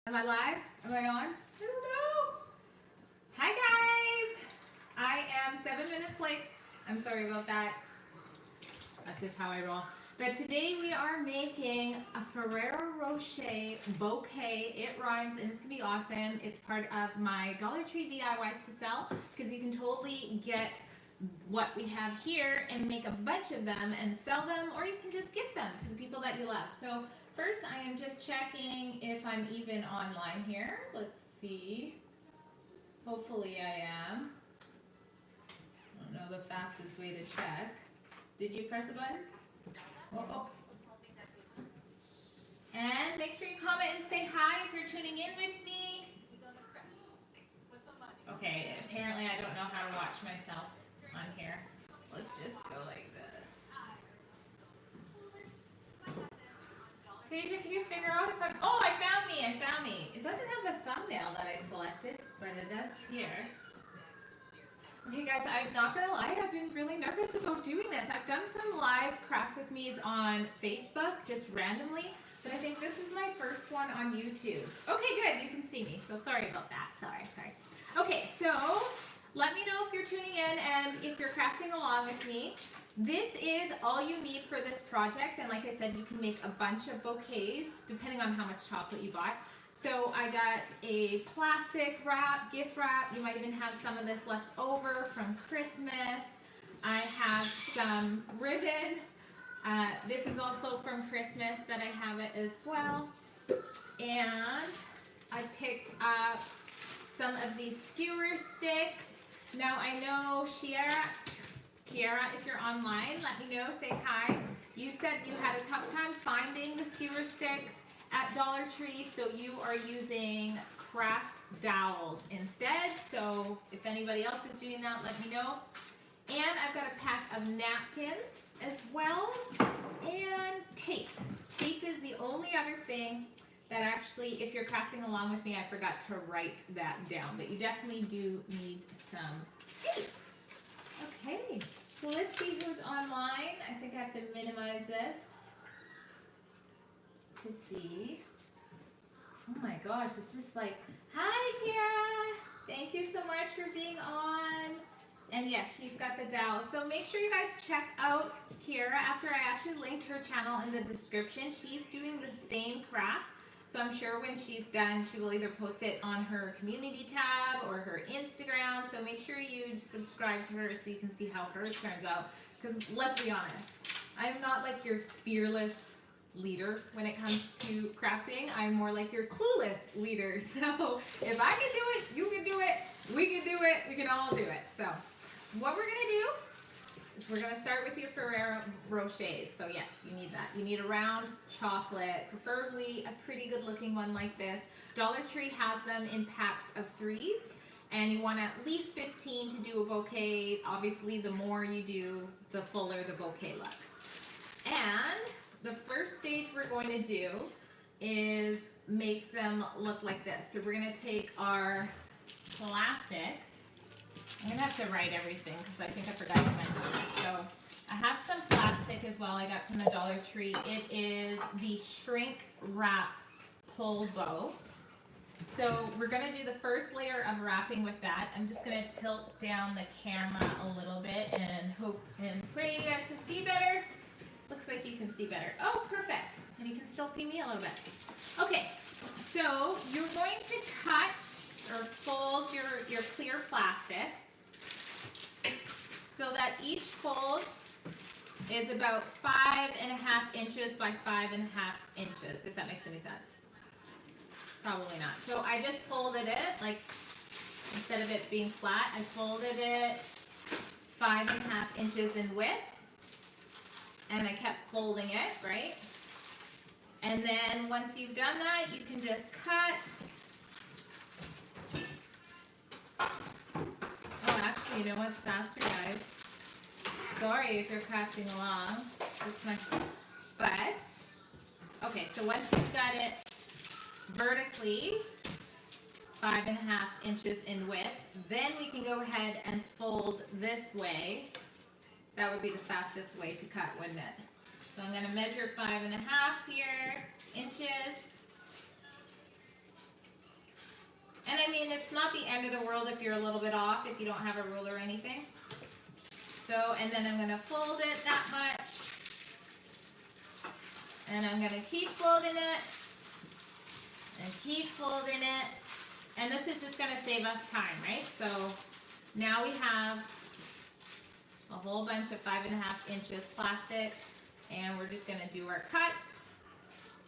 Am I live? Am I on? I don't know. Hi guys! I am 7 minutes late. I'm sorry about that. That's just how I roll. But today we are making a Ferrero Rocher bouquet. It rhymes and it's gonna be awesome. It's part of my Dollar Tree DIYs to sell because you can totally get what we have here and make a bunch of them and sell them, or you can just gift them to the people that you love. So first I am just checking if I'm even online here. Let's see. Hopefully I am. I don't know the fastest way to check. Did you press a button? Oh. And make sure you comment and say hi if you're tuning in with me. Okay, apparently I don't know how to watch myself on here. Let's just go like this. Tasia, can you figure out if I'm... Oh, I found me. It doesn't have the thumbnail that I selected, but it does here. Okay guys, I'm not gonna lie, I've been really nervous about doing this. I've done some live craft with me's on Facebook, just randomly, but I think this is my first one on YouTube. Okay, good, you can see me, so sorry about that, sorry. Okay, so let me know if you're tuning in and if you're crafting along with me. This is all you need for this project, and like I said, you can make a bunch of bouquets depending on how much chocolate you bought. So I got a plastic wrap, gift wrap. You might even have some of this left over from Christmas. I have some ribbon. This is also from Christmas that I have it as well. And I picked up some of these skewer sticks. Now I know Kiara, if you're online, let me know, say hi. You said you had a tough time finding the skewer sticks at Dollar Tree, so you are using craft dowels instead. So if anybody else is doing that, let me know. And I've got a pack of napkins as well, and tape. Tape is the only other thing that actually, if you're crafting along with me, I forgot to write that down, but you definitely do need some tape. Okay, so let's see who's online. I think I have to minimize this to see. Oh my gosh, it's just like, hi Kiara, thank you so much for being on. And yes, she's got the dowel. So make sure you guys check out Kiara after I actually linked her channel in the description. She's doing the same craft. So I'm sure when she's done, she will either post it on her community tab or her Instagram. So make sure you subscribe to her so you can see how hers turns out. Because let's be honest, I'm not like your fearless leader when it comes to crafting. I'm more like your clueless leader. So if I can do it, you can do it, we can do it, we can all do it. So what we're gonna do is we're gonna start with your Ferrero Rochers. So yes, you need that. You need a round chocolate, preferably a pretty good looking one like this. Dollar Tree has them in packs of 3s. And you want at least 15 to do a bouquet. Obviously, the more you do, the fuller the bouquet looks. And the first stage we're going to do is make them look like this. So we're going to take our plastic. I'm going to have to write everything because I think I forgot to mention this. So I have some plastic as well I got from the Dollar Tree. It is the shrink wrap pull bow. So we're going to do the first layer of wrapping with that. I'm just going to tilt down the camera a little bit and hope and pray you guys can see better. Looks like you can see better. Oh, perfect. And you can still see me a little bit. Okay, so you're going to cut or fold your clear plastic so that each fold is about 5.5 inches by 5.5 inches, if that makes any sense. Probably not. So I just folded it, like instead of it being flat, I folded it 5.5 inches in width. And I kept folding it, right? And then once you've done that, you can just cut. Oh, actually, you know what's faster, guys? Sorry if you're crafting along. But, okay, so once you've got it vertically, 5.5 inches in width, then we can go ahead and fold this way. That would be the fastest way to cut, wouldn't it? So I'm going to measure 5.5 here, inches. it's not the end of the world if you're a little bit off, if you don't have a ruler or anything. So, and then I'm going to fold it that much. And I'm going to keep folding it. And keep folding it. And this is just going to save us time, right? So now we have a whole bunch of 5.5 inches plastic. And we're just going to do our cuts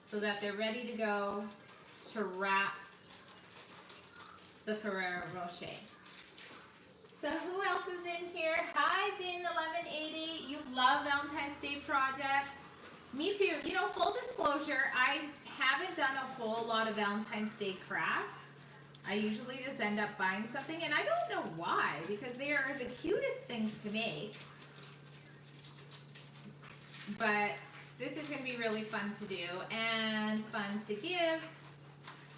so that they're ready to go to wrap the Ferrero Rocher. So who else is in here? Hi, Bin1180. You love Valentine's Day projects. Me too. You know, full disclosure, I haven't done a whole lot of Valentine's Day crafts. I usually just end up buying something, and I don't know why, because they are the cutest things to make. But this is going to be really fun to do and fun to give.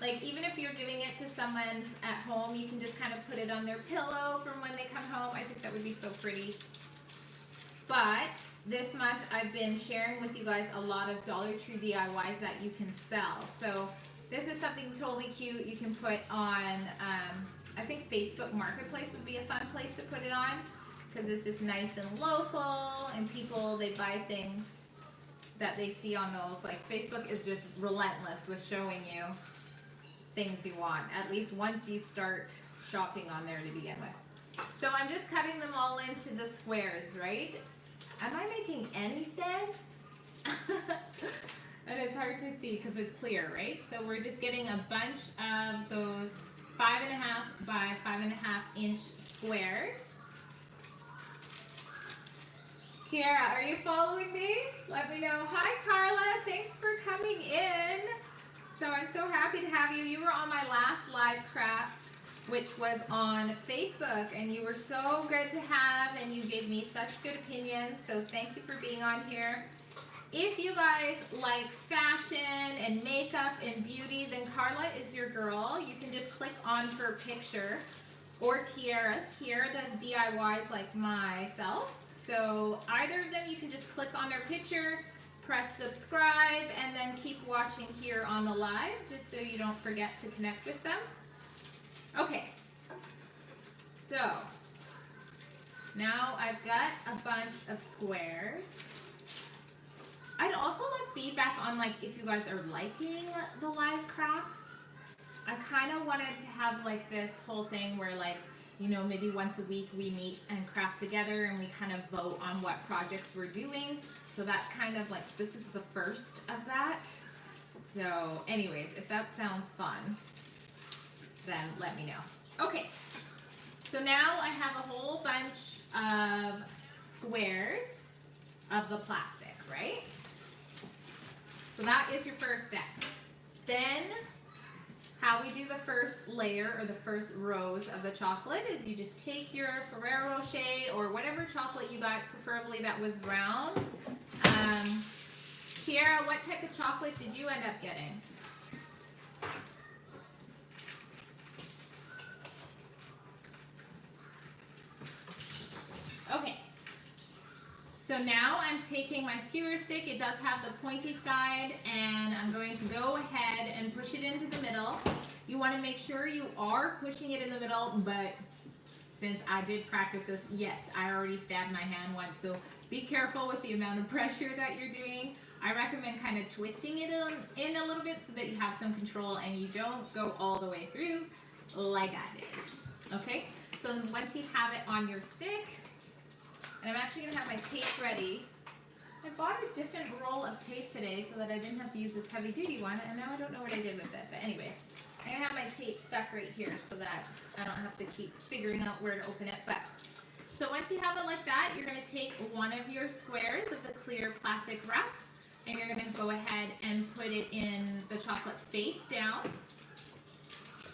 Like, even if you're giving it to someone at home, you can just kind of put it on their pillow from when they come home. I think that would be so pretty. But this month, I've been sharing with you guys a lot of Dollar Tree DIYs that you can sell. So this is something totally cute you can put on, I think Facebook Marketplace would be a fun place to put it on, because it's just nice and local, and people, they buy things that they see on those. Like, Facebook is just relentless with showing you things you want, at least once you start shopping on there to begin with. So I'm just cutting them all into the squares, right? Am I making any sense? And it's hard to see because it's clear, right? So we're just getting a bunch of those 5.5 by 5.5 inch squares. Kiara, are you following me? Let me know. Hi, Carla. Thanks for coming in. So I'm so happy to have you. You were on my last live craft, which was on Facebook, and you were so good to have, and you gave me such good opinions. So thank you for being on here. If you guys like fashion and makeup and beauty, then Carla is your girl. You can just click on her picture, or Kiara's. Kiara does DIYs like myself. So either of them, you can just click on their picture, press subscribe, and then keep watching here on the live, just so you don't forget to connect with them. Okay, so now I've got a bunch of squares. I'd also love feedback on, like, if you guys are liking the live crafts. I kind of wanted to have like this whole thing where, like, you know, maybe once a week we meet and craft together and we kind of vote on what projects we're doing. So that's kind of like, this is the first of that. So anyways, if that sounds fun, then let me know. Okay, so now I have a whole bunch of squares of the plastic, right? So that is your first step. Then how we do the first layer or the first rows of the chocolate is you just take your Ferrero Rocher or whatever chocolate you got, preferably that was round. Kiara, what type of chocolate did you end up getting? Okay. So now I'm taking my skewer stick, it does have the pointy side, and I'm going to go ahead and push it into the middle. You want to make sure you are pushing it in the middle, but since I did practice this, yes, I already stabbed my hand once, so be careful with the amount of pressure that you're doing. I recommend kind of twisting it in a little bit so that you have some control and you don't go all the way through like I did. Okay, so once you have it on your stick, and I'm actually going to have my tape ready. I bought a different roll of tape today so that I didn't have to use this heavy duty one, and now I don't know what I did with it. But anyways, I'm going to have my tape stuck right here so that I don't have to keep figuring out where to open it. But so once you have it like that, you're going to take one of your squares of the clear plastic wrap, and you're going to go ahead and put it in the chocolate face down.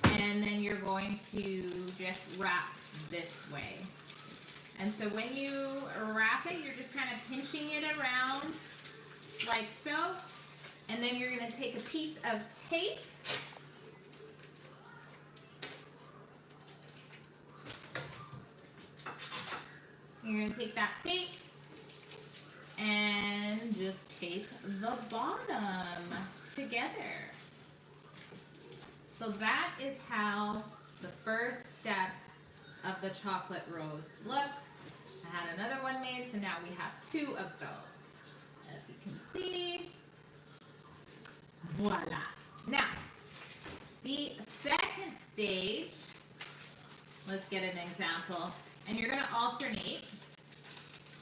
And then you're going to just wrap this way. And so when you wrap it, you're just kind of pinching it around like so. And then you're going to take a piece of tape. You're going to take that tape and just tape the bottom together. So that is how the first step of the chocolate rose looks. I had another one made, so now we have 2 of those. As you can see, voila. Now, the second stage, let's get an example, and you're going to alternate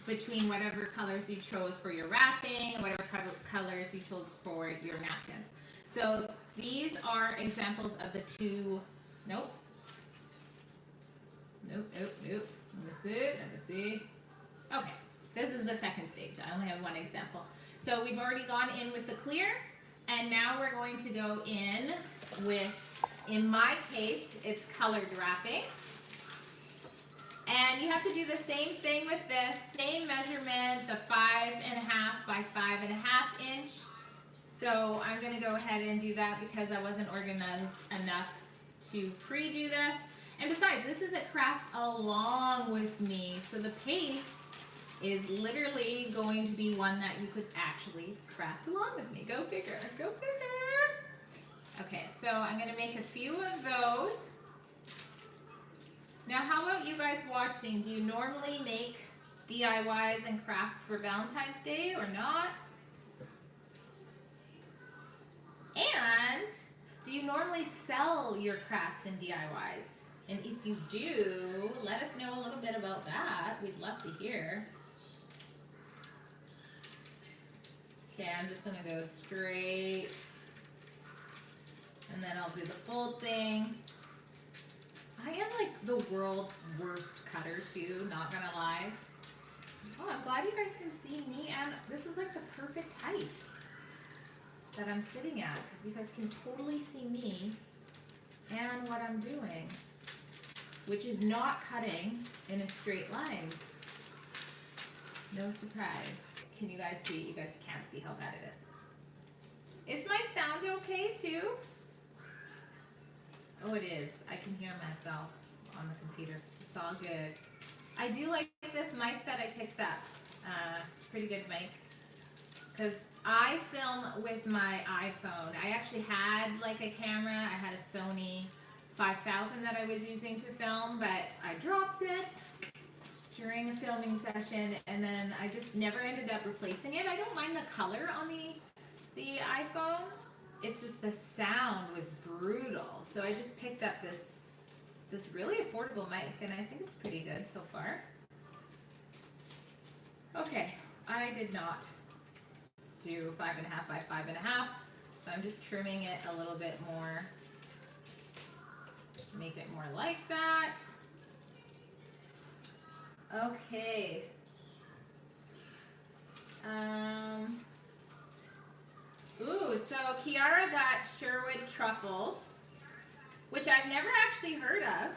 between whatever colors you chose for your wrapping and whatever colors you chose for your napkins. So these are examples of the 2, nope. Let me see. Okay, this is the second stage. I only have one example. So we've already gone in with the clear, and now we're going to go in with, in my case, it's colored wrapping. And you have to do the same thing with this, same measurement, the 5.5 by 5.5 inch. So I'm gonna go ahead and do that because I wasn't organized enough to pre-do this. And besides, this is a craft along with me. So the pace is literally going to be one that you could actually craft along with me. Go figure, go figure. Okay, so I'm gonna make a few of those. Now, how about you guys watching? Do you normally make DIYs and crafts for Valentine's Day or not? And do you normally sell your crafts and DIYs? And if you do, let us know a little bit about that. We'd love to hear. Okay, I'm just gonna go straight. And then I'll do the fold thing. I am like the world's worst cutter too, not gonna lie. Oh, I'm glad you guys can see me, and this is like the perfect height that I'm sitting at, because you guys can totally see me and what I'm doing, which is not cutting in a straight line. No surprise. Can you guys see? You guys can't see how bad it is. Is my sound okay too? Oh, it is. I can hear myself on the computer. It's all good. I do like this mic that I picked up. It's a pretty good mic. Because I film with my iPhone. I actually had like a camera. I had a Sony 5000 that I was using to film, but I dropped it during a filming session, and then I just never ended up replacing it. I don't mind the color on the iPhone. It's just the sound was brutal. So I just picked up this really affordable mic, and I think it's pretty good so far. Okay, I did not do 5.5 by 5.5, so I'm just trimming it a little bit more to make it more like that. Okay. Ooh, so Kiara got Sherwood truffles, which I've never actually heard of.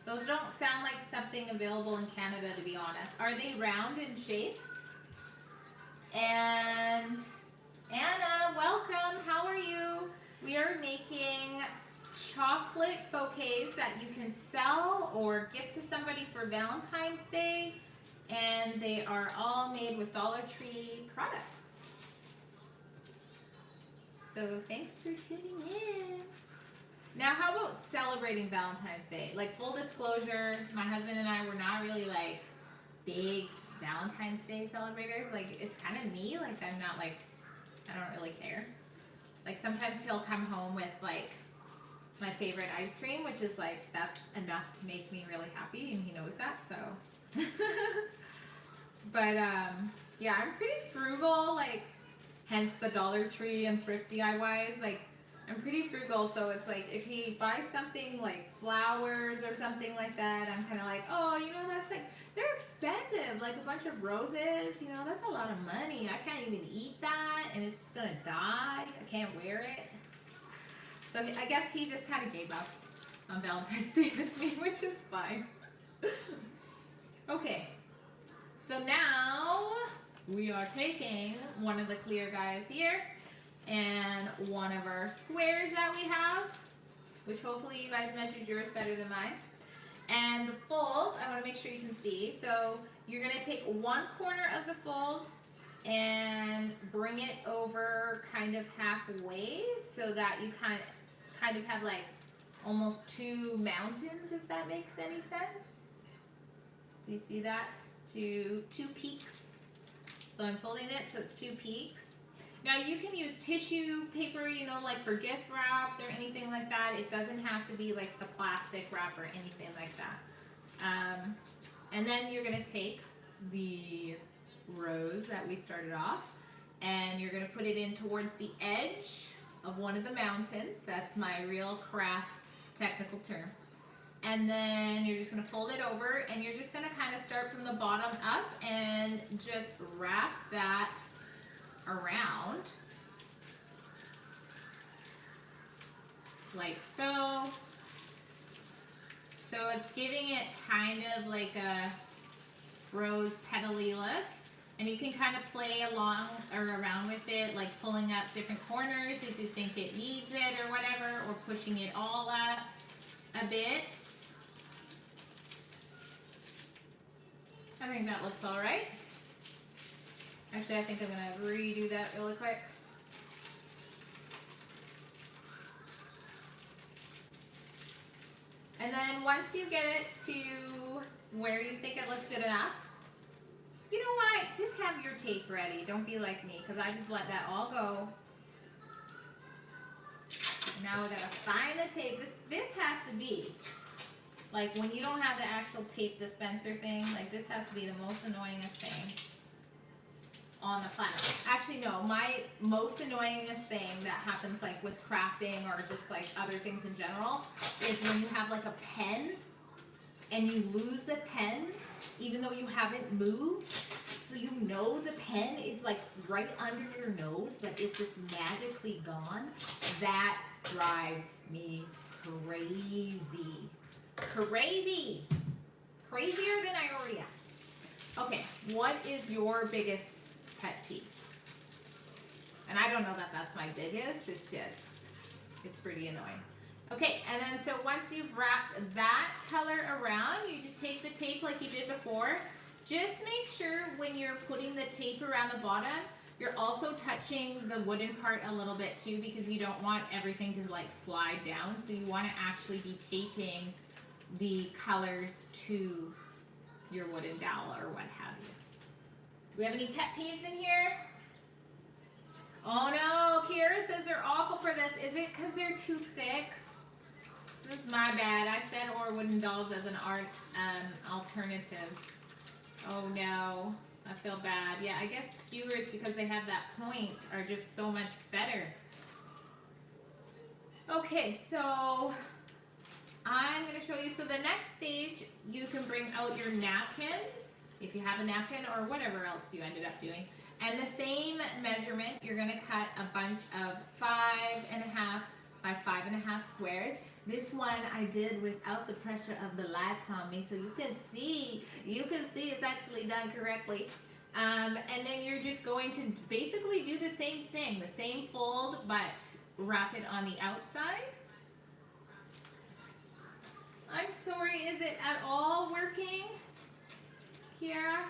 Those don't sound like something available in Canada, to be honest. Are they round in shape? And Anna, welcome. How are you? We are making chocolate bouquets that you can sell or gift to somebody for Valentine's Day, and they are all made with Dollar Tree products. So thanks for tuning in. Now, how about celebrating Valentine's Day? Like, full disclosure, my husband and I were not really like big Valentine's Day celebrators. Like, it's kind of me. Like, I'm not like, I don't really care. Like, sometimes he'll come home with like my favorite ice cream, which is like, that's enough to make me really happy, and he knows that, so. But yeah, I'm pretty frugal, like, hence the Dollar Tree and thrift DIYs. Like, I'm pretty frugal, so it's like, if he buys something like flowers or something like that, I'm kind of like, oh, you know, that's like, they're expensive, like a bunch of roses, you know, that's a lot of money. I can't even eat that, and it's just gonna die. I can't wear it. So I guess he just kind of gave up on Valentine's Day with me, which is fine. Okay, so now we are taking one of the clear guys here and one of our squares that we have, which hopefully you guys measured yours better than mine. And the fold, I want to make sure you can see. So you're going to take one corner of the fold and bring it over kind of halfway so that you kind of have like almost two mountains, if that makes any sense. Do you see that? Two peaks. So I'm folding it so it's two peaks. Now you can use tissue paper, you know, like for gift wraps or anything like that. It doesn't have to be like the plastic wrap or anything like that. And then you're gonna take the rose that we started off and you're gonna put it in towards the edge of one of the mountains. That's my real craft technical term. And then you're just gonna fold it over and you're just gonna kind of start from the bottom up and just wrap that around like so. So it's giving it kind of like a rose petally look. And you can kind of play along or around with it, like pulling up different corners if you think it needs it or whatever, or pushing it all up a bit. I think that looks all right. Actually, I think I'm gonna redo that really quick. And then once you get it to where you think it looks good enough, you know what? Just have your tape ready. Don't be like me, because I just let that all go. Now we gotta find the tape. This has to be, like when you don't have the actual tape dispenser thing, like this has to be the most annoyingest thing on the planet. Actually, no, my most annoyingest thing that happens like with crafting or just like other things in general is when you have like a pen and you lose the pen even though you haven't moved, so you know the pen is like right under your nose, but it's just magically gone. That drives me crazy. Crazy! Crazier than I already am. Okay, what is your biggest pet peeve? And I don't know that that's my biggest, it's just, it's pretty annoying. Okay, and then so once you've wrapped that color around, you just take the tape like you did before. Just make sure when you're putting the tape around the bottom, you're also touching the wooden part a little bit too, because you don't want everything to like slide down. So you want to actually be taping the colors to your wooden dowel or what have you. Do we have any pet peeves in here? Oh no, Kira says they're awful for this. Is it because they're too thick? That's my bad. I said or wooden dolls as an art alternative. Oh no, I feel bad. Yeah, I guess skewers, because they have that point, are just so much better. Okay, so I'm going to show you. So the next stage, you can bring out your napkin, if you have a napkin or whatever else you ended up doing. And the same measurement, you're going to cut a bunch of 5.5 by 5.5 squares. This one I did without the pressure of the lights on me, so you can see it's actually done correctly. And then you're just going to basically do the same thing, the same fold, but wrap it on the outside. I'm sorry, is it at all working, Kiara?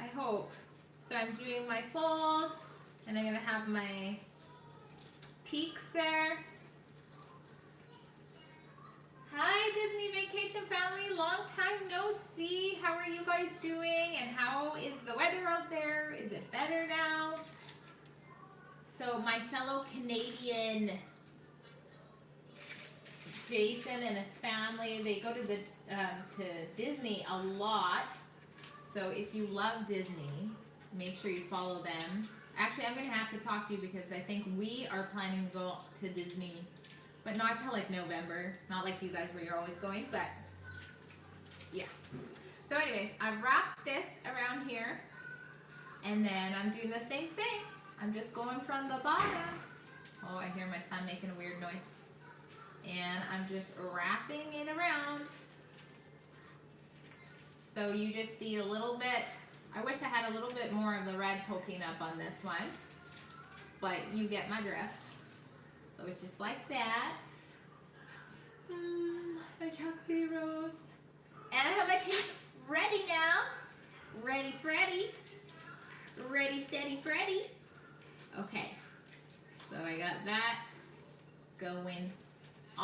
I hope. So I'm doing my fold, and I'm gonna have my peaks there. Hi Disney Vacation family, long time no see. How are you guys doing? And how is the weather out there? Is it better now? So my fellow Canadian Jason and his family, they go to to Disney a lot. So if you love Disney, make sure you follow them. Actually, I'm gonna have to talk to you because I think we are planning to go to Disney, but not till like November. Not like you guys where you're always going, but yeah. So anyways, I've wrapped this around here, and then I'm doing the same thing. I'm just going from the bottom. Oh, I hear my son making a weird noise. And I'm just wrapping it around. So you just see a little bit. I wish I had a little bit more of the red poking up on this one, but you get my drift. So it's just like that. My chocolate rose. And I have my tape ready now. Ready, Freddy. Ready, steady, Freddy. Okay. So I got that going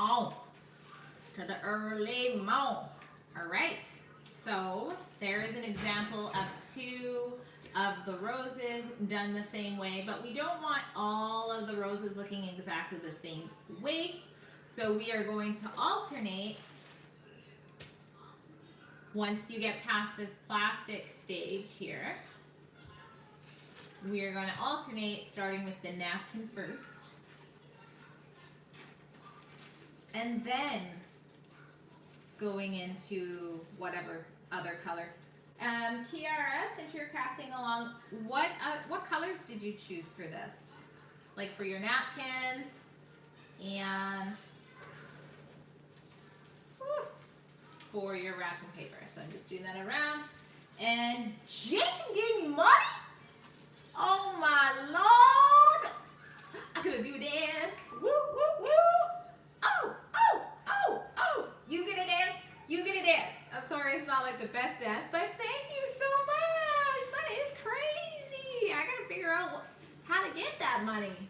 on. To the early morn. All right. So there is an example of 2 of the roses done the same way, but we don't want all of the roses looking exactly the same way. So we are going to alternate. Once you get past this plastic stage here, we are going to alternate starting with the napkin first. And then going into whatever other color. Kiara, since you're crafting along, what colors did you choose for this? Like for your napkins and for your wrapping paper. So I'm just doing that around. And Jason gave me money? Oh my Lord! I'm gonna do this. Woo, woo, woo! Oh, oh, oh, oh! You gonna dance? You gonna dance? I'm sorry it's not like the best dance, but thank you so much! That is crazy! I gotta figure out how to get that money.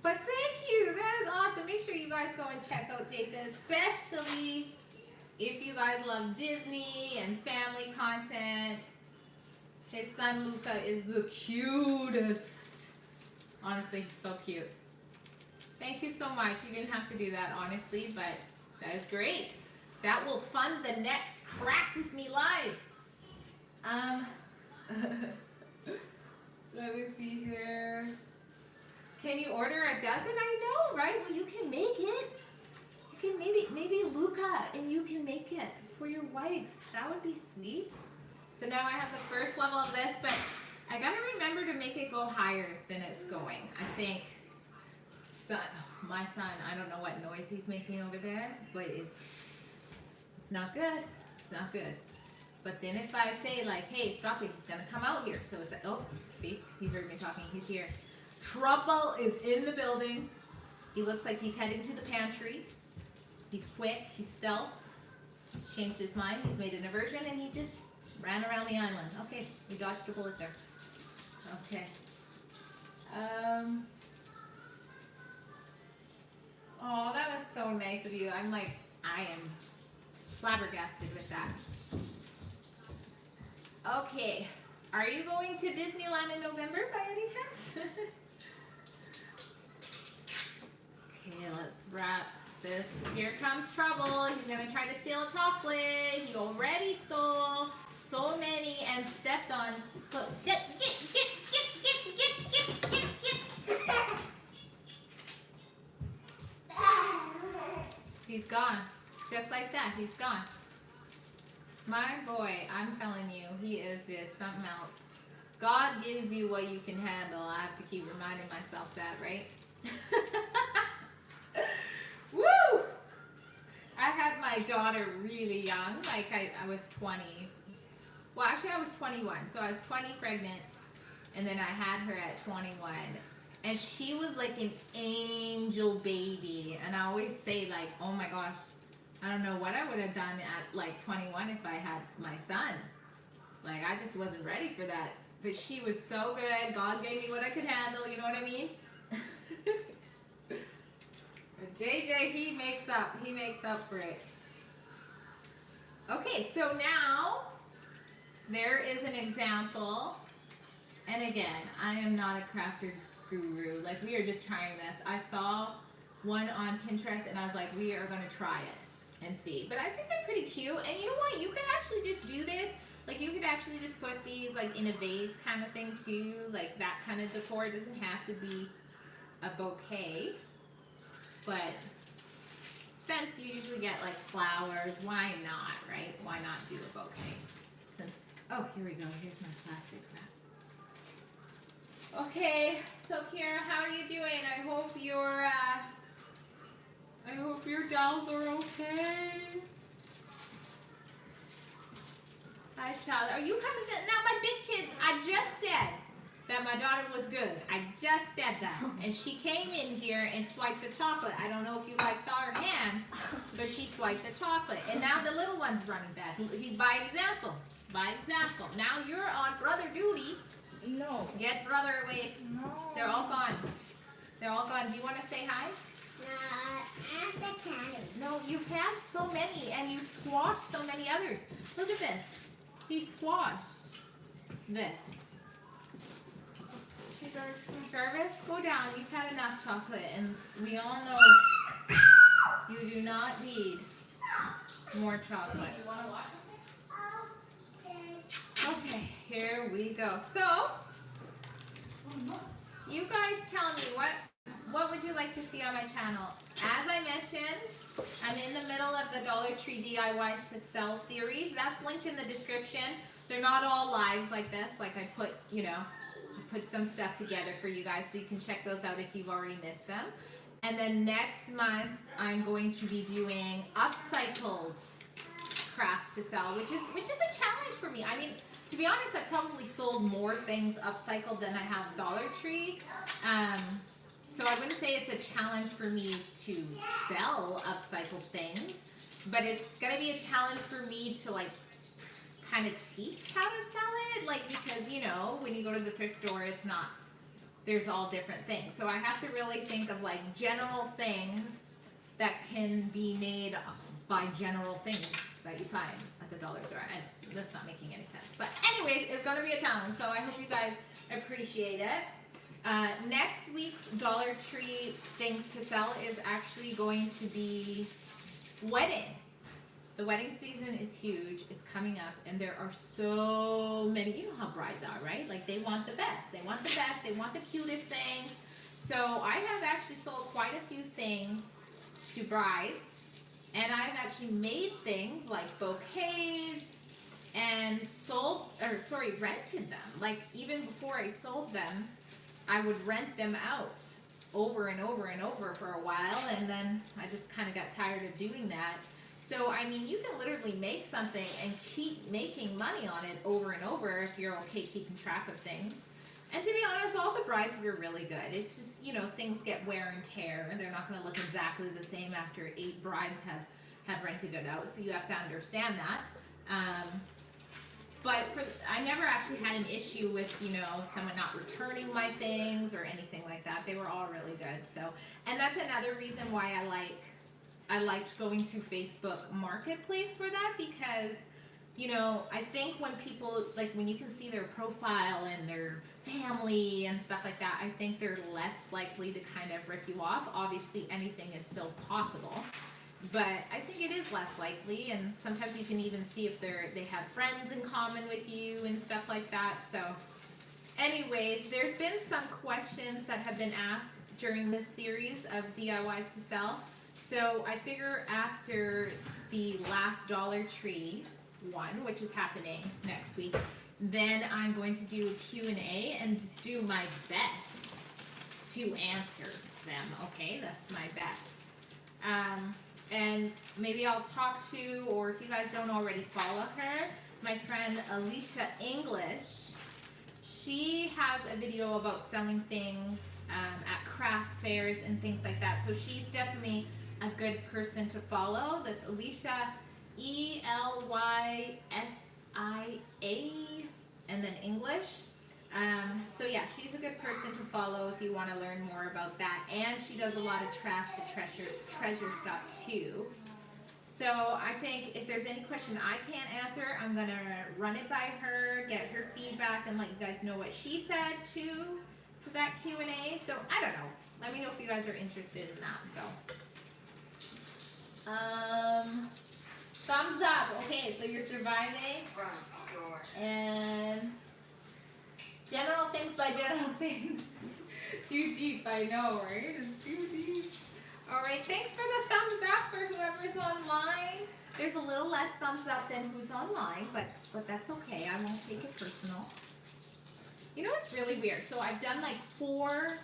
But thank you! That is awesome. Make sure you guys go and check out Jason, especially if you guys love Disney and family content. His son Luca is the cutest. Honestly, he's so cute. Thank you so much. You didn't have to do that, honestly, but that is great. That will fund the next Craft With Me Live. Let me see here. Can you order a dozen? I know, right? Well, you can make it. You can maybe Luca and you can make it for your wife. That would be sweet. So now I have the first level of this, but I gotta remember to make it go higher than it's going. I think my son, I don't know what noise he's making over there, but it's not good. It's not good. But then if I say like, hey, stop it, he's gonna come out here. So it's like, oh, see, he heard me talking, he's here. Trouble is in the building. He looks like he's heading to the pantry. He's quick, he's stealth. He's changed his mind, he's made an aversion, and he just ran around the island. Okay, we dodged a bullet there. Okay. Oh, that was so nice of you. I am flabbergasted with that. Okay, are you going to Disneyland in November by any chance? Okay, let's wrap this. Here comes trouble. He's gonna try to steal a chocolate. He already stole so many and stepped on. Look, get. He's gone. Just like that, he's gone. My boy, I'm telling you, he is just something else. God gives you what you can handle. I have to keep reminding myself that, right? Woo! I had my daughter really young, like I was 20. Well, actually I was 21, so I was 20 pregnant, and then I had her at 21. And she was like an angel baby. And I always say like, oh my gosh, I don't know what I would have done at like 21 if I had my son. Like I just wasn't ready for that. But she was so good. God gave me what I could handle, you know what I mean? But JJ, he makes up for it. Okay, so now there is an example. And again, I am not a crafter guru. Like we are just trying this. I saw one on Pinterest and I was like, we are gonna try it and see. But I think they're pretty cute. And you know what? You can actually just do this. Like you could actually just put these like in a vase kind of thing too. Like that kind of decor. It doesn't have to be a bouquet. But since you usually get like flowers, why not, right? Why not do a bouquet? Since, oh, here we go. Here's my plastic wrap. Okay, so Kira, how are you doing? I hope your dolls are okay. Hi, child. Are you coming to, now my big kid, I just said that my daughter was good. I just said that. And she came in here and swiped the chocolate. I don't know if you guys saw her hand, but she swiped the chocolate. And now the little one's running back. He's by example. By example. Now you're on brother duty. No. Get brother away. No. They're all gone. They're all gone. Do you want to say hi? No, after you've had so many and you squashed so many others. Look at this. He squashed this. Jarvis, go down. You've had enough chocolate, and we all know you do not need more chocolate. Okay, here we go. So, you guys tell me what would you like to see on my channel? As I mentioned, I'm in the middle of the Dollar Tree DIYs to Sell series. That's linked in the description. They're not all lives like this. Like I put, put some stuff together for you guys so you can check those out if you've already missed them. And then next month, I'm going to be doing upcycled crafts to sell, which is a challenge for me. I mean, to be honest, I've probably sold more things upcycled than I have Dollar Tree. So I wouldn't say it's a challenge for me to sell upcycled things, but it's gonna be a challenge for me to like kind of teach how to sell it, like, because when you go to the thrift store, it's not, there's all different things. So I have to really think of like general things that can be made by general things that you find at the dollar store. And that's not making any sense. But anyways, it's gonna be a challenge. So I hope you guys appreciate it. Next week's Dollar Tree things to sell is actually going to be wedding. The wedding season is huge. It's coming up, and there are so many. You know how brides are, right? Like they want the best. They want the best. They want the cutest things. So I have actually sold quite a few things to brides, and I've actually made things like bouquets and rented them. Like even before I sold them, I would rent them out over and over and over for a while, and then I just kind of got tired of doing that. So, I mean, you can literally make something and keep making money on it over and over if you're okay keeping track of things. And to be honest, all the brides were really good. It's just, things get wear and tear, and they're not going to look exactly the same after 8 brides have rented it out, so you have to understand that. But I never actually had an issue with, someone not returning my things or anything like that. They were all really good. So, and that's another reason why I liked going through Facebook Marketplace for that, because, I think when people, like when you can see their profile and their family and stuff like that, I think they're less likely to kind of rip you off. Obviously, anything is still possible. But I think it is less likely, and sometimes you can even see if they have friends in common with you and stuff like that. So anyways, there's been some questions that have been asked during this series of DIYs to sell. So I figure after the last Dollar Tree one, which is happening next week, then I'm going to do a Q&A and just do my best to answer them. Okay, that's my best. And maybe I'll talk to, or if you guys don't already follow her, my friend Alicia English. She has a video about selling things at craft fairs and things like that. So she's definitely a good person to follow. That's Alicia, Elysia, and then English. So yeah, she's a good person to follow if you want to learn more about that. And she does a lot of trash to treasure stuff too. So I think if there's any question I can't answer, I'm going to run it by her, get her feedback, and let you guys know what she said too for that Q&A. So I don't know. Let me know if you guys are interested in that. So, thumbs up. Okay, so you're surviving. And general things by general things. Too deep, I know, right? It's too deep. Alright, thanks for the thumbs up for whoever's online. There's a little less thumbs up than who's online, but that's okay. I won't take it personal. You know what's really weird? So I've done like 4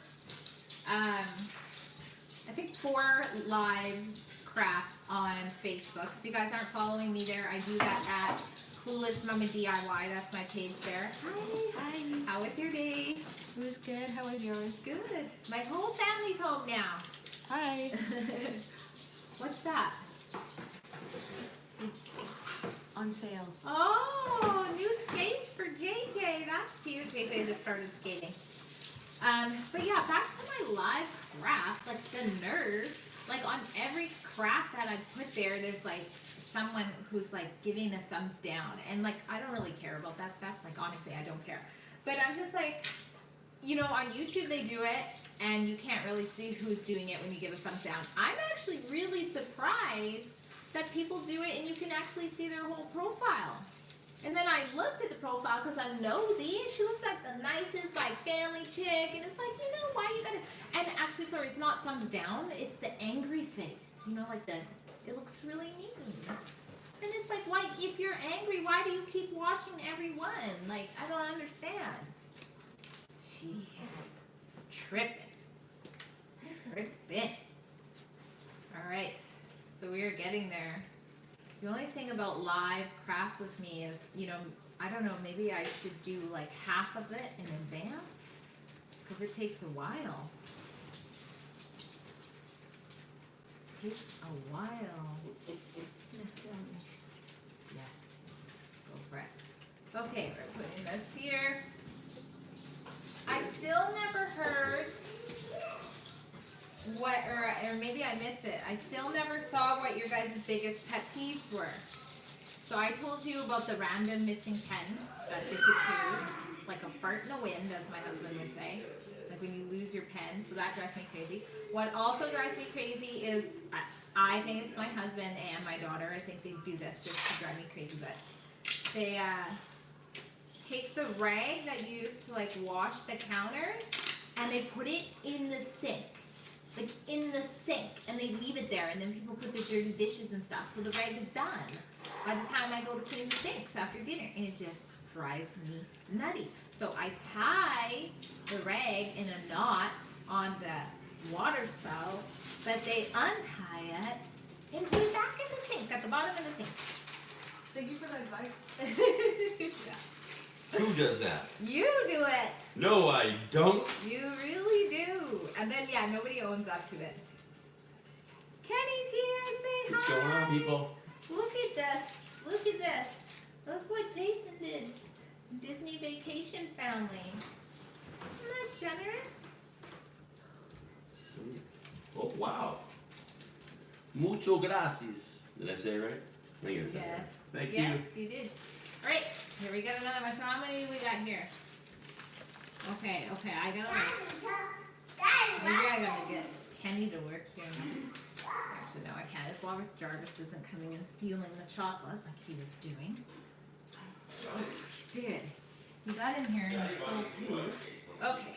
live crafts on Facebook. If you guys aren't following me there, I do that at Clueless Mama DIY. That's my page there. Hi. How was your day? It was good. How was yours? Good. My whole family's home now. Hi. What's that? On sale. Oh, new skates for JJ. That's cute. JJ just started skating. But yeah, back to my live craft. Like the nerve. Like on every crap that I put there, there's like someone who's like giving a thumbs down, and like I don't really care about that stuff. Like honestly, I don't care. But I'm just like, you know, on YouTube they do it, and you can't really see who's doing it when you give a thumbs down. I'm actually really surprised that people do it and you can actually see their whole profile. And then I looked at the profile because I'm nosy, and she looks like the nicest like family chick, and it's like, you know, why you gotta, and actually, sorry, it's not thumbs down, it's the angry face, you know, like it looks really mean. And it's like, why, if you're angry, why do you keep watching everyone? Like, I don't understand. Jeez. Tripping. Alright, so we are getting there. The only thing about live crafts with me is, you know, I don't know, maybe I should do like half of it in advance, because it takes a while. It takes a while. Yes, go for it. Okay, we're putting this here. I still never heard what, or maybe I missed it. I still never saw what your guys' biggest pet peeves were. So I told you about the random missing pen that disappears, like a fart in the wind, as my husband would say. Like when you lose your pen, so that drives me crazy. What also drives me crazy is, I think it's my husband and my daughter, I think they do this just to drive me crazy, but they take the rag that you use to like wash the counter, and they put it in the sink. Like in the sink, and they leave it there, and then people put their dirty dishes and stuff, so the rag is done by the time I go to clean the sinks after dinner, and it just drives me nutty. So I tie the rag in a knot on the water spout, but they untie it and put it back in the sink, at the bottom of the sink. Thank you for the advice. Yeah. Who does that? You do it! No, I don't. You really do. And then, yeah, nobody owns up to it. Kenny's here, say What's hi! going on, people? Look at this. Look at this. Look what Jason did. Disney Vacation Family. Isn't that generous? Sweet. Oh, wow. Mucho gracias. Did I say it right? I think I said it right. Thank you. Yes, you did. Alright, here we got another one. So how many we got here? Okay, I gotta maybe I gotta get Kenny to work here. Actually, no, I can't. As long as Jarvis isn't coming and stealing the chocolate like he was doing. He did. He got in here and stole food. Okay.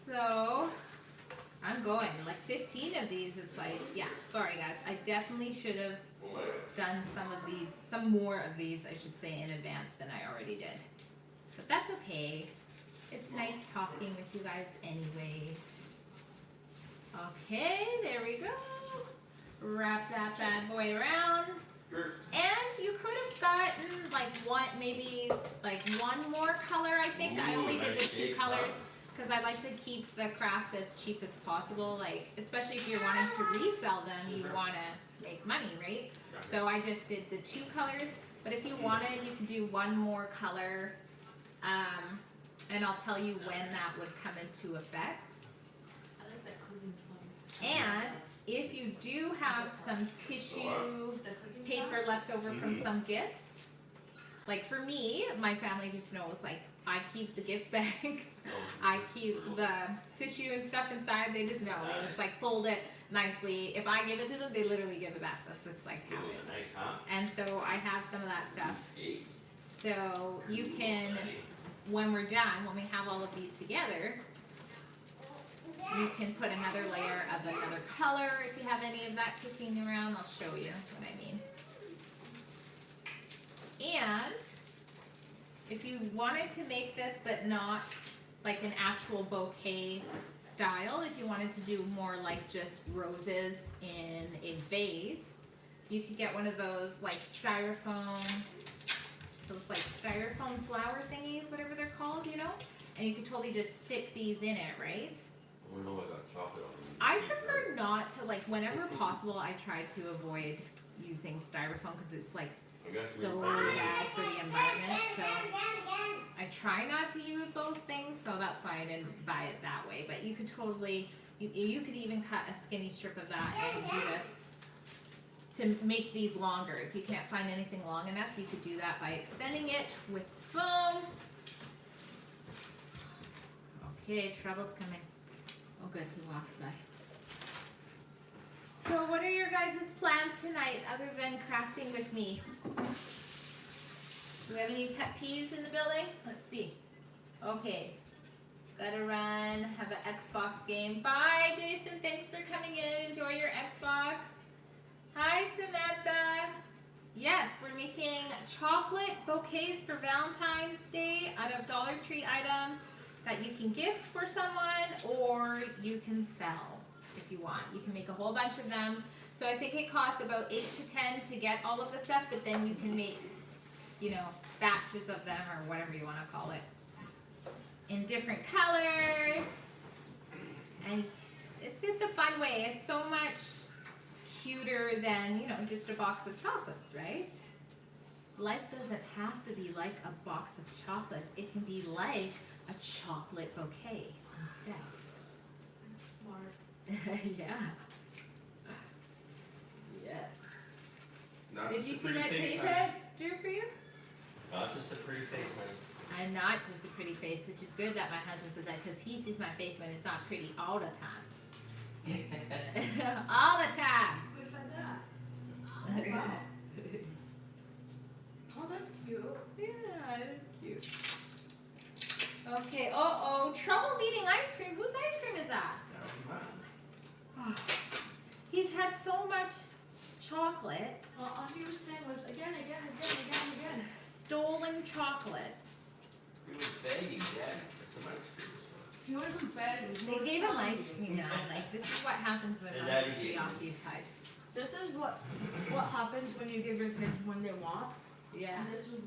So I'm going like 15 of these. It's like, yeah, sorry guys. I definitely should have done some more of these, I should say, in advance than I already did. But that's okay. It's nice talking with you guys anyways. Okay, there we go. Wrap that bad boy around. And you could have gotten like one more color, I think. I only did the 2 colors because I like to keep the crafts as cheap as possible. Like, especially if you're wanting to resell them, you want to make money, right? So I just did the 2 colors. But if you wanted, you could do one more color. And I'll tell you when that would come into effect. I like that cooking song. And if you do have some tissue paper left over from some gifts, like for me, my family just knows, like, I keep the gift bags, I keep the tissue and stuff inside, they just know, they just like fold it nicely. If I give it to them, they literally give it back. That's just like how it is. Nice, huh? And so I have some of that stuff. So you can, when we're done, when we have all of these together, you can put another layer of another color if you have any of that kicking around. I'll show you what I mean. And if you wanted to make this but not like an actual bouquet style, if you wanted to do more like just roses in a vase, you could get one of those like styrofoam flower thingies, whatever they're called, you know? And you could totally just stick these in it, right? Oh no, I got chocolate on me. I prefer not to, like, whenever possible, I try to avoid using styrofoam because it's like so bad for the environment. So I try not to use those things, so that's why I didn't buy it that way. But you could totally You could even cut a skinny strip of that and do this to make these longer. If you can't find anything long enough, you could do that by extending it with foam. Okay, trouble's coming. Oh good, he walked by. So what are your guys' plans tonight other than crafting with me? Do we have any pet peeves in the building? Let's see. Okay. Gotta run, have an Xbox game. Bye, Jason. Thanks for coming in. Enjoy your Xbox. Hi, Samantha. Yes, we're making chocolate bouquets for Valentine's Day out of Dollar Tree items that you can gift for someone or you can sell if you want. You can make a whole bunch of them. So I think it costs about 8 to 10 to get all of the stuff, but then you can make, you know, batches of them or whatever you want to call it, in different colors, and it's just a fun way. It's so much cuter than, you know, just a box of chocolates, right? Life doesn't have to be like a box of chocolates. It can be like a chocolate bouquet instead. Smart. Yeah. Yes. Not Did just you a see pretty what face, Tasha honey. drew for you? Not just a pretty face, honey. I'm not just a pretty face, which is good that my husband says that because he sees my face when it's not pretty all the time. All the time. Who said that? Wow. Oh, that's cute. Yeah, it is cute. Okay, oh, Trouble's eating ice cream. Whose ice cream is that? Oh, he's had so much chocolate. Well, all he was saying was again. Stolen chocolate. He was begging Daddy for some ice cream. He wasn't bad. They gave him ice cream now. Like, this is what happens when And mom is Daddy gave him. preoccupied. This is what happens when you give your kids when they want. Yeah. And this is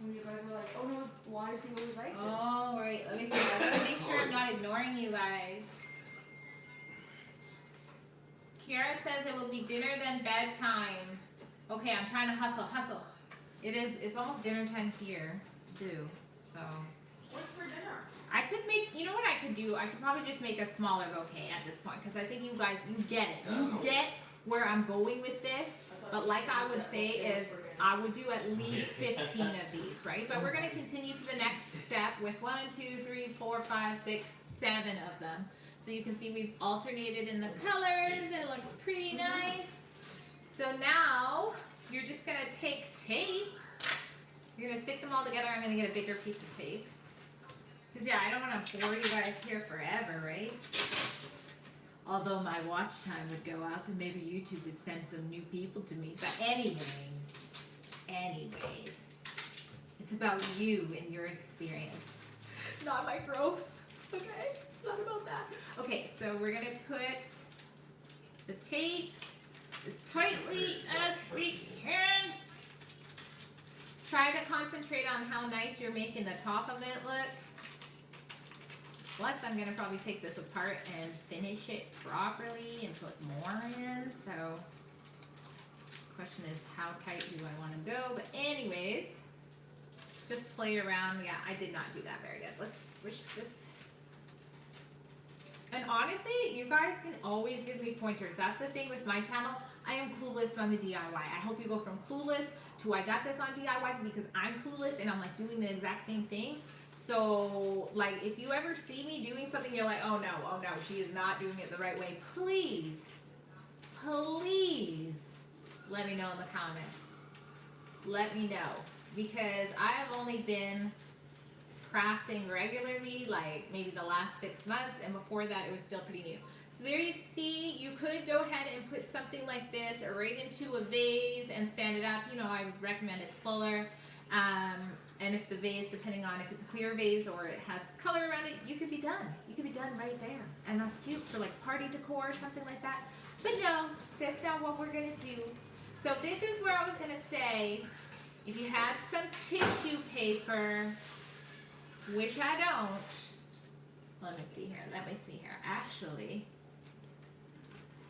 when you guys are like, oh no, why is he always like this? Oh, right. Let me see. Let's make sure I'm not ignoring you guys. Kiara says it will be dinner then bedtime. Okay, I'm trying to hustle. It's almost dinner time here, too. So, What's for dinner? I could make, you know what I could do? I could probably just make a smaller bouquet at this point, because I think you guys, you get it. You get where I'm going with this. But like I would say is, I would do at least 15 of these, right? But we're going to continue to the next step with 1, 2, 3, 4, 5, 6, 7 of them. So you can see we've alternated in the colors, and it looks pretty nice. So now, you're just going to take tape. You're going to stick them all together. I'm going to get a bigger piece of tape. Because, yeah, I don't want to bore you guys here forever, right? Although my watch time would go up and maybe YouTube would send some new people to me. But anyways, it's about you and your experience, not my growth, okay? It's not about that. Okay, so we're going to put the tape as tightly as we can. Try to concentrate on how nice you're making the top of it look. Plus, I'm gonna probably take this apart and finish it properly and put more in. So, question is, how tight do I want to go? But anyways, just play around. Yeah, I did not do that very good. Let's switch this. And honestly, you guys can always give me pointers. That's the thing with my channel. I am clueless on the DIY. I hope you go from clueless to I got this on DIYs because I'm clueless and I'm like doing the exact same thing. So, like, if you ever see me doing something, you're like, oh no, she is not doing it the right way. Please let me know in the comments. Let me know. Because I have only been crafting regularly, like, maybe the last 6 months, and before that, it was still pretty new. So there you see, you could go ahead and put something like this right into a vase and stand it up. You know, I would recommend it's fuller. And if the vase, depending on if it's a clear vase or it has color around it, you could be done. You could be done right there. And that's cute for like party decor or something like that. But no, that's not what we're gonna do. So this is where I was gonna say, if you had some tissue paper, which I don't, let me see here. Actually,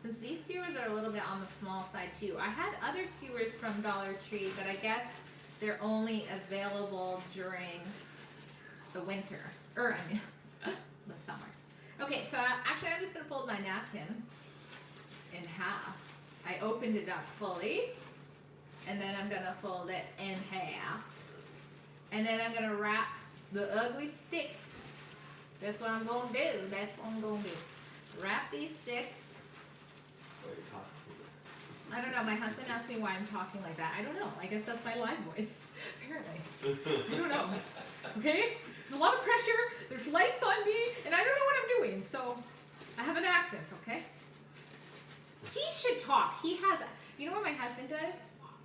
since these skewers are a little bit on the small side too, I had other skewers from Dollar Tree, but I guess they're only available during the winter, the summer. Okay, so actually I'm just gonna fold my napkin in half. I opened it up fully, and then I'm gonna fold it in half. And then I'm gonna wrap the ugly sticks. That's what I'm gonna do. That's what I'm gonna do. Wrap these sticks. I don't know, my husband asked me why I'm talking like that. I don't know. I guess that's my live voice, apparently. I don't know. Okay? There's a lot of pressure, there's lights on me, and I don't know what I'm doing, so I have an accent, okay? He should talk. He has a, you know what my husband does?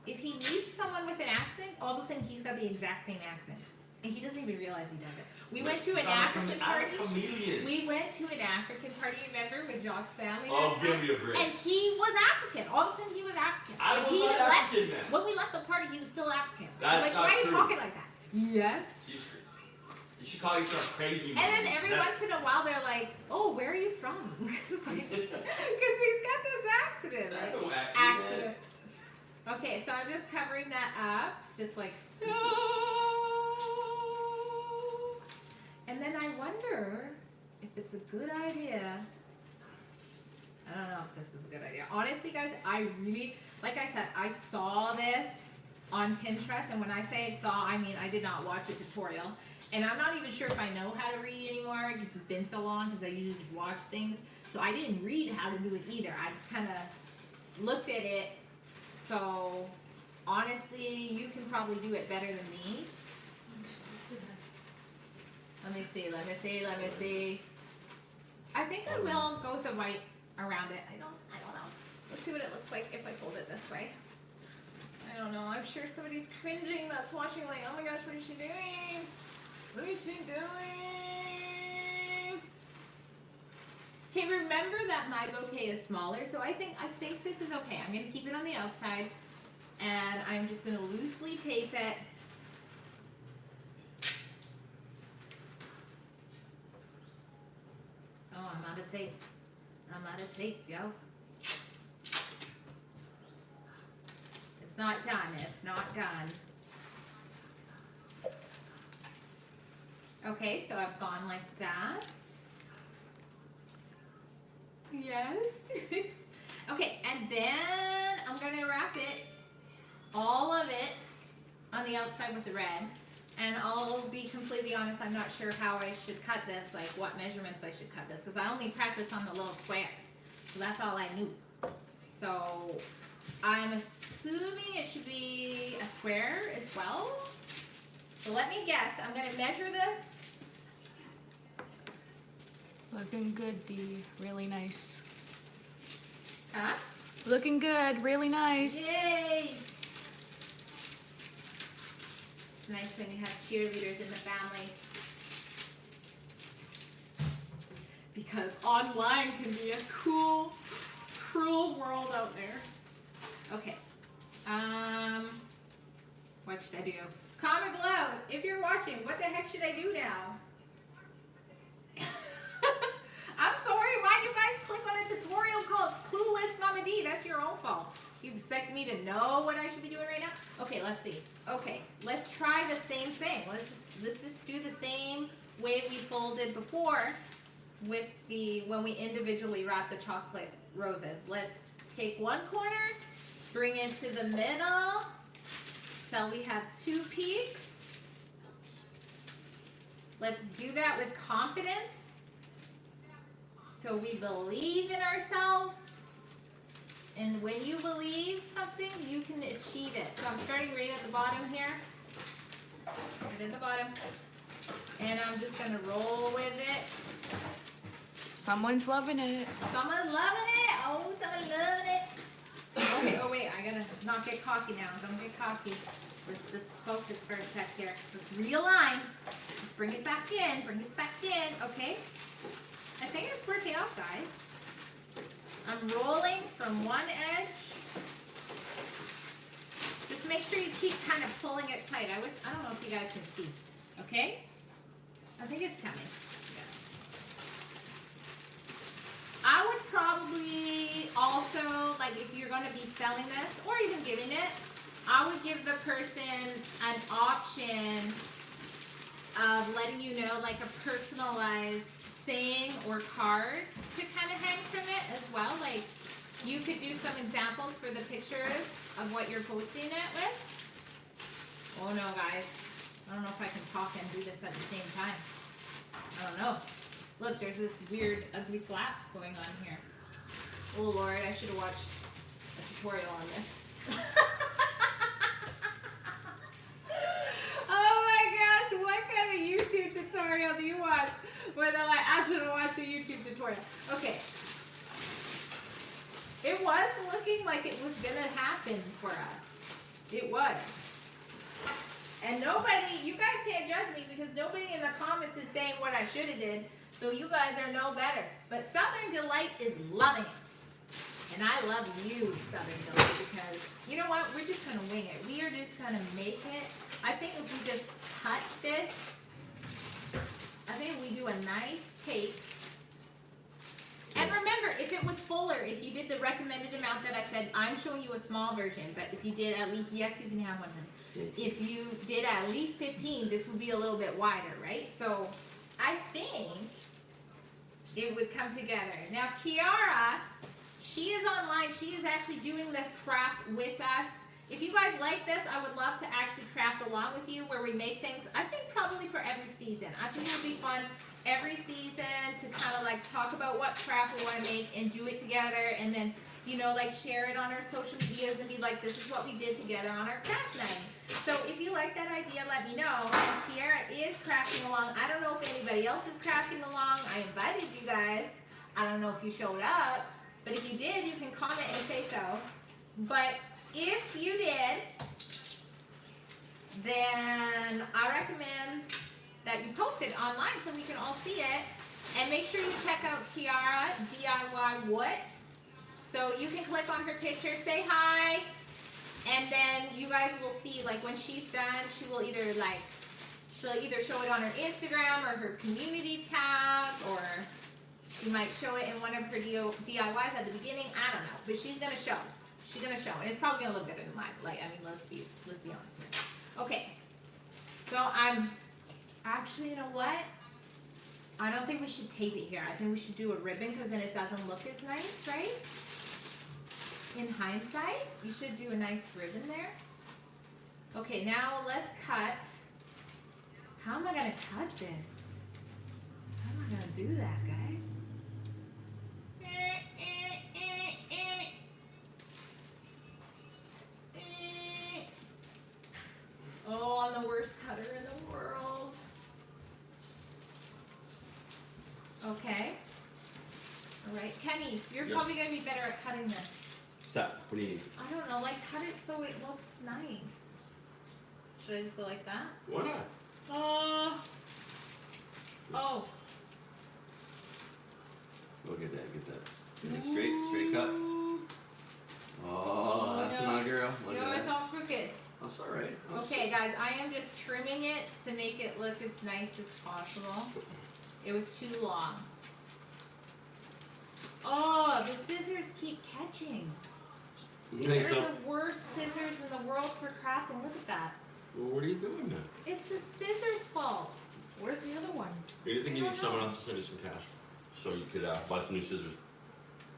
If he meets someone with an accent, all of a sudden he's got the exact same accent. And he doesn't even realize he does it. We went to an African party. I'm a chameleon. We went to an African party, remember, with Jacques' family. Oh, give me a break. And he was African. All of a sudden he was African. I Like, was he not even African left, then. when we left the party, he was still African. That's like, not why are you true. talking like that? Yes. You should call yourself crazy. And then every once in a while they're like, "Oh, where are you from?" Because he's got this accident. I know Accident. Okay, so I'm just covering that up, just like so. And then I wonder if it's a good idea. I don't know if this is a good idea. Honestly, guys, I really, like I said, I saw this on Pinterest, and when I say saw, I mean I did not watch a tutorial. And I'm not even sure if I know how to read anymore because it's been so long, because I usually just watch things. So I didn't read how to do it either. I just kind of looked at it. So honestly, you can probably do it better than me. Let me see. I think I will go with the white around it. I don't know. Let's see what it looks like if I fold it this way. I don't know. I'm sure somebody's cringing that's watching like, oh my gosh, what is she doing? What is she doing? Okay, remember that my bouquet is smaller, so I think this is okay. I'm gonna keep it on the outside, and I'm just gonna loosely tape it. Oh, I'm out of tape. Yo. It's not done. Okay, so I've gone like that. Yes. Okay, and then I'm gonna wrap it, all of it, on the outside with the red. And I'll be completely honest, I'm not sure how I should cut this, like what measurements I should cut this, because I only practiced on the little squares. So that's all I knew. So I'm assuming it should be a square as well. So let me guess, I'm gonna measure this. Looking good, Dee. Really nice. Huh? Looking good. Really nice. Yay! It's nice when you have cheerleaders in the family. Because online can be a cool, cruel world out there. Okay. What should I do? Comment below if you're watching. What the heck should I do now? I'm sorry, why did you guys click on a tutorial called Clueless Mama D? That's your own fault. You expect me to know what I should be doing right now? Okay, let's see. Okay, let's try the same thing. Let's just do the same way we folded before with when we individually wrap the chocolate roses. Let's take one corner, bring it to the middle till we have two peaks. Let's do that with confidence. So we believe in ourselves, and when you believe something, you can achieve it. So I'm starting right at the bottom here, right at the bottom, and I'm just gonna roll with it. Someone's loving it. Someone's loving it. Oh, someone's loving it. Okay. Oh wait, I gotta not get cocky now. Don't get cocky. Let's just focus for a sec here. Let's realign. Let's bring it back in. Bring it back in. Okay. I think it's working out, guys. I'm rolling from one edge. Just make sure you keep kind of pulling it tight. I don't know if you guys can see. Okay? I think it's coming. Yeah. I would probably also, like if you're going to be selling this or even giving it, I would give the person an option of letting you know like a personalized saying or card to kind of hang from it as well. Like, you could do some examples for the pictures of what you're posting it with. Oh no, guys. I don't know if I can talk and do this at the same time. I don't know. Look, there's this weird, ugly flap going on here. Oh Lord, I should have watched a tutorial on this. Oh my gosh, what kind of YouTube tutorial do you watch where they're like, I should have watched a YouTube tutorial? Okay. It was looking like it was gonna happen for us. It was. And nobody, you guys can't judge me because nobody in the comments is saying what I should have did. So you guys are no better. But Southern Delight is loving it. And I love you, Southern Delight, because you know what? We're just gonna wing it. We are just gonna make it. I think if we just cut this, I think if we do a nice tape. And remember, if it was fuller, if you did the recommended amount that I said, I'm showing you a small version, but if you did at least, yes, you can have one. If you did at least 15, this would be a little bit wider, right? So I think it would come together. Now, Kiara, she is online. She is actually doing this craft with us. If you guys like this, I would love to actually craft along with you where we make things, I think probably for every season. I think it would be fun every season to kind of like talk about what craft we want to make and do it together, and then, you know, like share it on our social medias and be like, this is what we did together on our craft night. So if you like that idea, let me know. And Kiara is crafting along. I don't know if anybody else is crafting along. I invited you guys. I don't know if you showed up, but if you did, you can comment and say so. But if you did, then I recommend that you post it online so we can all see it. And make sure you check out Kiara DIY What. So you can click on her picture, say hi, and then you guys will see, like, when she's done, she'll either show it on her Instagram or her community tab, or she might show it in one of her DIYs at the beginning. I don't know, but she's gonna show. She's gonna show, and it's probably gonna look better than mine. Like, I mean, let's be honest here. Okay, so I'm actually, you know what? I don't think we should tape it here. I think we should do a ribbon because then it doesn't look as nice, right? In hindsight, you should do a nice ribbon there. Okay, now let's cut. How am I gonna cut this? How am I gonna do that, guys? Oh, I'm the worst cutter in the world. Okay. All right, Kenny, you're probably gonna be better at cutting this. Stop. What do you need? I don't know, like cut it so it looks nice. Should I just go like that? Why not? Oh. Look at that. Get that. Get a straight cut. Oh, that's no. not a girl. Look No, at it's that. all crooked. That's all right. Okay, guys, I am just trimming it to make it look as nice as possible. It was too long. Oh, the scissors keep catching. You These think are so? the worst scissors in the world for crafting. Look at that. Well, what are you doing now? It's the scissors' fault. Where's the other ones? Do you think I you need don't someone know. else to send you some cash so you could buy some new scissors?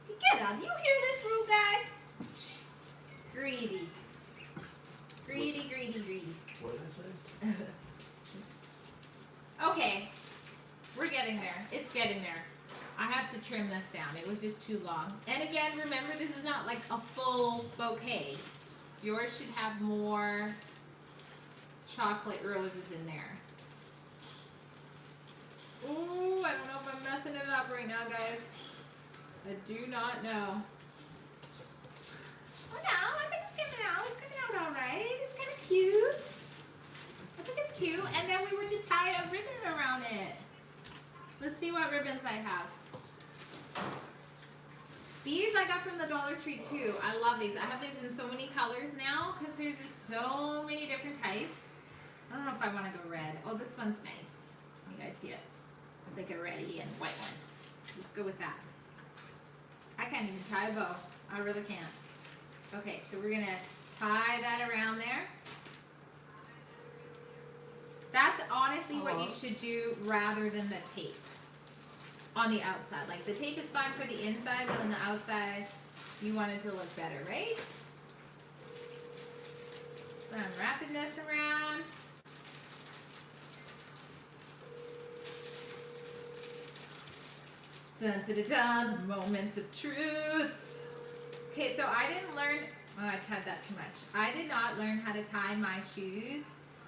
Get out. You hear this rude guy? Greedy. Greedy. What did I say? Okay. We're getting there. It's getting there. I have to trim this down. It was just too long. And again, remember, this is not like a full bouquet. Yours should have more chocolate roses in there. Ooh, I don't know if I'm messing it up right now, guys. I do not know. Oh no, I think it's coming out. It's coming out all right. It's kind of cute. I think it's cute. And then we would just tie a ribbon around it. Let's see what ribbons I have. These I got from the Dollar Tree too. I love these. I have these in so many colors now because there's just so many different types. I don't know if I want to go red. Oh, this one's nice. You guys see it? It's like a reddy and white one. Let's go with that. I can't even tie a bow. I really can't. Okay, so we're gonna tie that around there. That's honestly what you should do rather than the tape. on the outside. Like the tape is fine for the inside, but on the outside, you want it to look better, right? So I'm wrapping this around. Dun, dun, dun, dun, moment of truth. Okay, so I didn't learn, oh, I tied that too much. I did not learn how to tie my shoes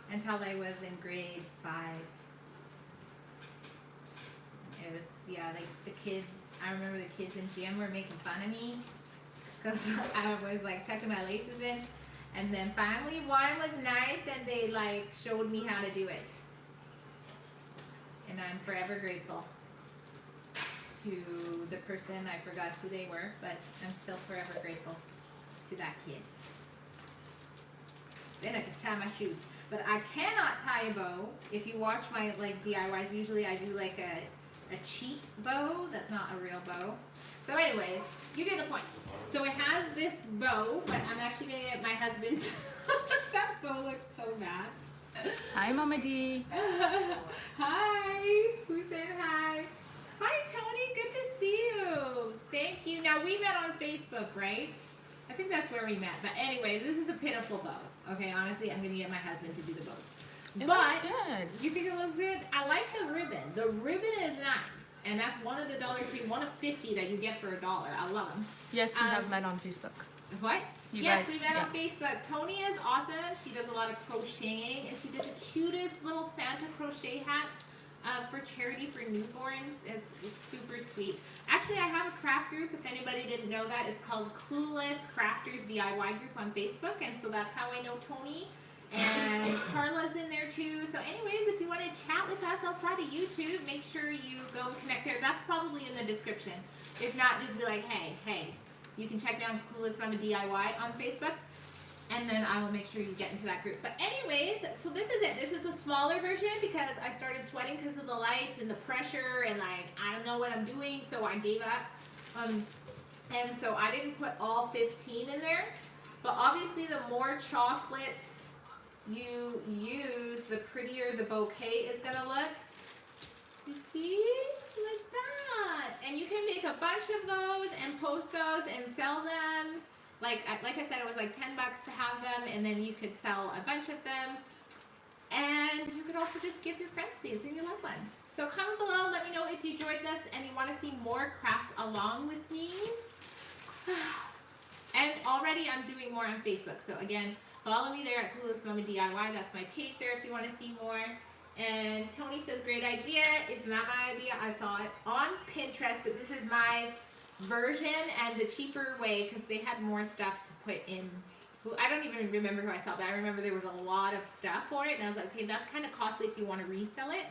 until I was in grade 5. It was, yeah, like the kids, I remember the kids in gym were making fun of me because I was like tucking my laces in. And then finally one was nice and they like showed me how to do it. And I'm forever grateful to the person, I forgot who they were, but I'm still forever grateful to that kid. Then I can tie my shoes. But I cannot tie a bow. If you watch my like DIYs, usually I do like a cheat bow. That's not a real bow. So anyways, you get the point. So it has this bow, but I'm actually gonna get my husband. That bow looks so bad. Hi, Mama D. Hi. Who said hi? Hi, Tony. Good to see you. Thank you. Now, we met on Facebook, right? I think that's where we met. But anyway, this is a pitiful bow. Okay, honestly, I'm going to get my husband to do the bows. It looks good. You think it looks good? I like the ribbon. The ribbon is nice. And that's one of the Dollar Tree, one of 50 that you get for $1. I love them. Yes, you have met on Facebook. What? You yes, guys- we met yeah. on Facebook. Tony is awesome. She does a lot of crocheting. And she did the cutest little Santa crochet hats. For charity for newborns. It's super sweet. Actually, I have a craft group, if anybody didn't know that. It's called Clueless Crafters DIY group on Facebook, and so that's how I know Tony. And Carla's in there too. So anyways, if you want to chat with us outside of YouTube, make sure you go connect there. That's probably in the description. If not, just be like, hey, you can check down Clueless Mama DIY on Facebook. And then I will make sure you get into that group. But anyways, so this is it. This is the smaller version because I started sweating because of the lights and the pressure and like, I don't know what I'm doing, so I gave up. And so I didn't put all 15 in there. But obviously the more chocolates you use, the prettier the bouquet is gonna look. You see? Like that. And you can make a bunch of those and post those and sell them. Like I said, it was like $10 to have them, and then you could sell a bunch of them. And you could also just give your friends these and your loved ones. So comment below, let me know if you enjoyed this and you want to see more craft along with these. And already I'm doing more on Facebook. So again, follow me there at Clueless Mama DIY. That's my page there if you want to see more. And Tony says, great idea. It's not my idea. I saw it on Pinterest, but this is my version and the cheaper way because they had more stuff to put in. I don't even remember who I saw, but I remember there was a lot of stuff for it, and I was like, okay, that's kind of costly if you want to resell it.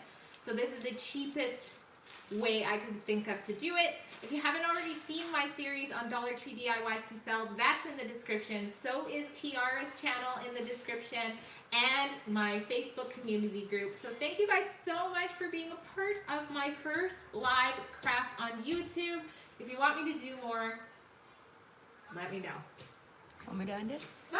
So this is the cheapest way I could think of to do it. If you haven't already seen my series on Dollar Tree DIYs to sell, that's in the description. So is Kiara's channel in the description and my Facebook community group. So thank you guys so much for being a part of my first live craft on YouTube. If you want me to do more, let me know. Want me to end it? Bye!